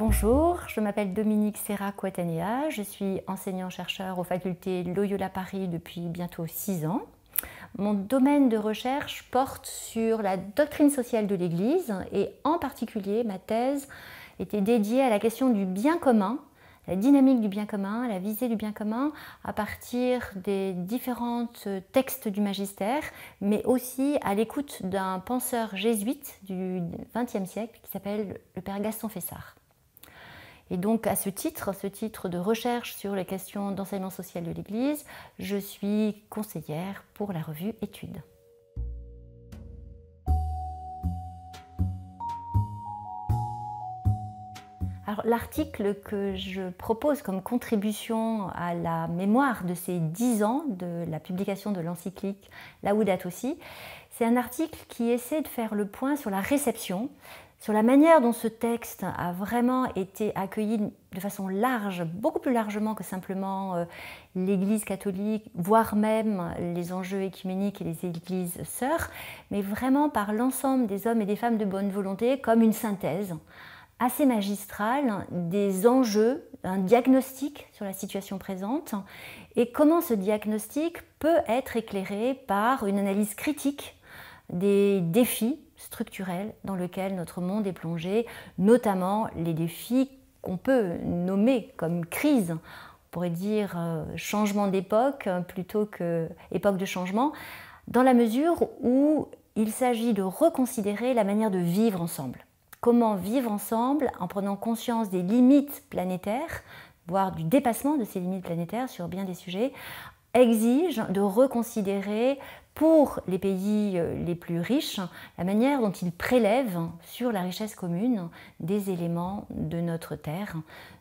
Bonjour, je m'appelle Dominique Serra-Kouatanea, je suis enseignant-chercheur aux facultés Loyola Paris depuis bientôt 6 ans. Mon domaine de recherche porte sur la doctrine sociale de l'Église et en particulier ma thèse était dédiée à la question du bien commun, la dynamique du bien commun, la visée du bien commun à partir des différents textes du magistère, mais aussi à l'écoute d'un penseur jésuite du XXe siècle qui s'appelle le père Gaston Fessard. Et donc à ce titre de recherche sur les questions d'enseignement social de l'Église, je suis conseillère pour la revue Études. Alors l'article que je propose comme contribution à la mémoire de ces 10 ans de la publication de l'encyclique Laudato Si, c'est un article qui essaie de faire le point sur la réception, sur la manière dont ce texte a vraiment été accueilli de façon large, beaucoup plus largement que simplement l'Église catholique, voire même les enjeux écuméniques et les églises sœurs, mais vraiment par l'ensemble des hommes et des femmes de bonne volonté comme une synthèse assez magistrale des enjeux, un diagnostic sur la situation présente et comment ce diagnostic peut être éclairé par une analyse critique des défis structurels dans lesquels notre monde est plongé, notamment les défis qu'on peut nommer comme crise. On pourrait dire changement d'époque plutôt que époque de changement, dans la mesure où il s'agit de reconsidérer la manière de vivre ensemble. Comment vivre ensemble en prenant conscience des limites planétaires, voire du dépassement de ces limites planétaires sur bien des sujets, exige de reconsidérer pour les pays les plus riches la manière dont ils prélèvent sur la richesse commune des éléments de notre terre,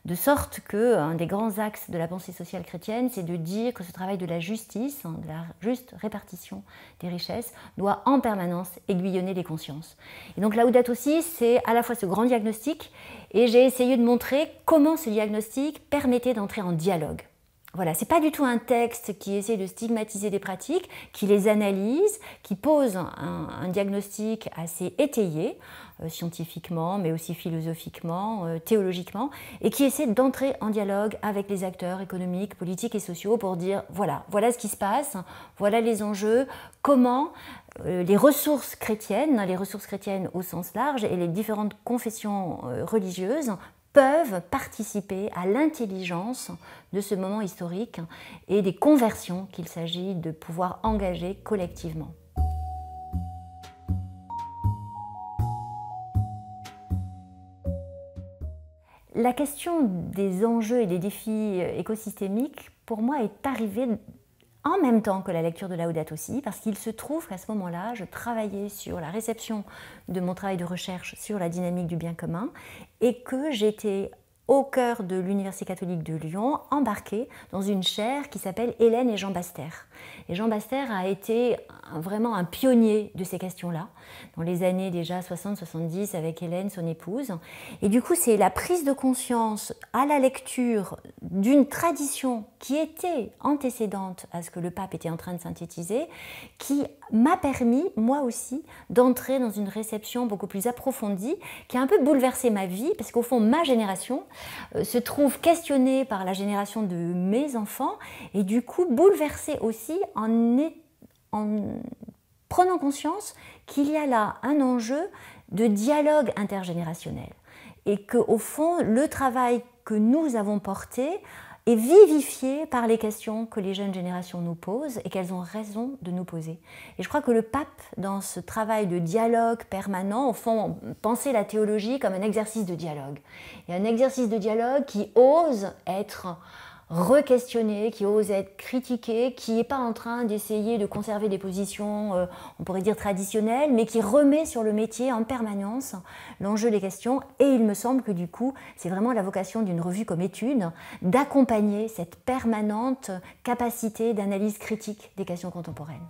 de sorte qu'un des grands axes de la pensée sociale chrétienne, c'est de dire que ce travail de la justice, de la juste répartition des richesses, doit en permanence aiguillonner les consciences. Et donc Laudato Si, c'est à la fois ce grand diagnostic, et j'ai essayé de montrer comment ce diagnostic permettait d'entrer en dialogue. Voilà, ce n'est pas du tout un texte qui essaie de stigmatiser des pratiques, qui les analyse, qui pose un diagnostic assez étayé, scientifiquement, mais aussi philosophiquement, théologiquement, et qui essaie d'entrer en dialogue avec les acteurs économiques, politiques et sociaux pour dire voilà ce qui se passe, voilà les enjeux, comment les ressources chrétiennes au sens large et les différentes confessions religieuses peuvent participer à l'intelligence de ce moment historique et des conversions qu'il s'agit de pouvoir engager collectivement. La question des enjeux et des défis écosystémiques, pour moi, est arrivée en même temps que la lecture de Laudato Si, parce qu'il se trouve qu'à ce moment-là, je travaillais sur la réception de mon travail de recherche sur la dynamique du bien commun et que j'étais au cœur de l'Université catholique de Lyon, embarquée dans une chaire qui s'appelle Hélène et Jean Baster. Et Jean Baster a été vraiment un pionnier de ces questions-là, dans les années déjà 60-70 avec Hélène, son épouse. Et du coup, c'est la prise de conscience à la lecture d'une tradition qui était antécédente à ce que le pape était en train de synthétiser, qui m'a permis, moi aussi, d'entrer dans une réception beaucoup plus approfondie, qui a un peu bouleversé ma vie, parce qu'au fond, ma génération se trouve questionnée par la génération de mes enfants, et du coup bouleversée aussi en prenant conscience qu'il y a là un enjeu de dialogue intergénérationnel, et qu'au fond, le travail que nous avons porté est vivifié par les questions que les jeunes générations nous posent et qu'elles ont raison de nous poser. Et je crois que le pape, dans ce travail de dialogue permanent, au fond, pensait la théologie comme un exercice de dialogue. Et un exercice de dialogue qui ose être re-questionné, qui ose être critiqué, qui n'est pas en train d'essayer de conserver des positions, on pourrait dire traditionnelles, mais qui remet sur le métier en permanence l'enjeu des questions. Et il me semble que du coup, c'est vraiment la vocation d'une revue comme Études, d'accompagner cette permanente capacité d'analyse critique des questions contemporaines.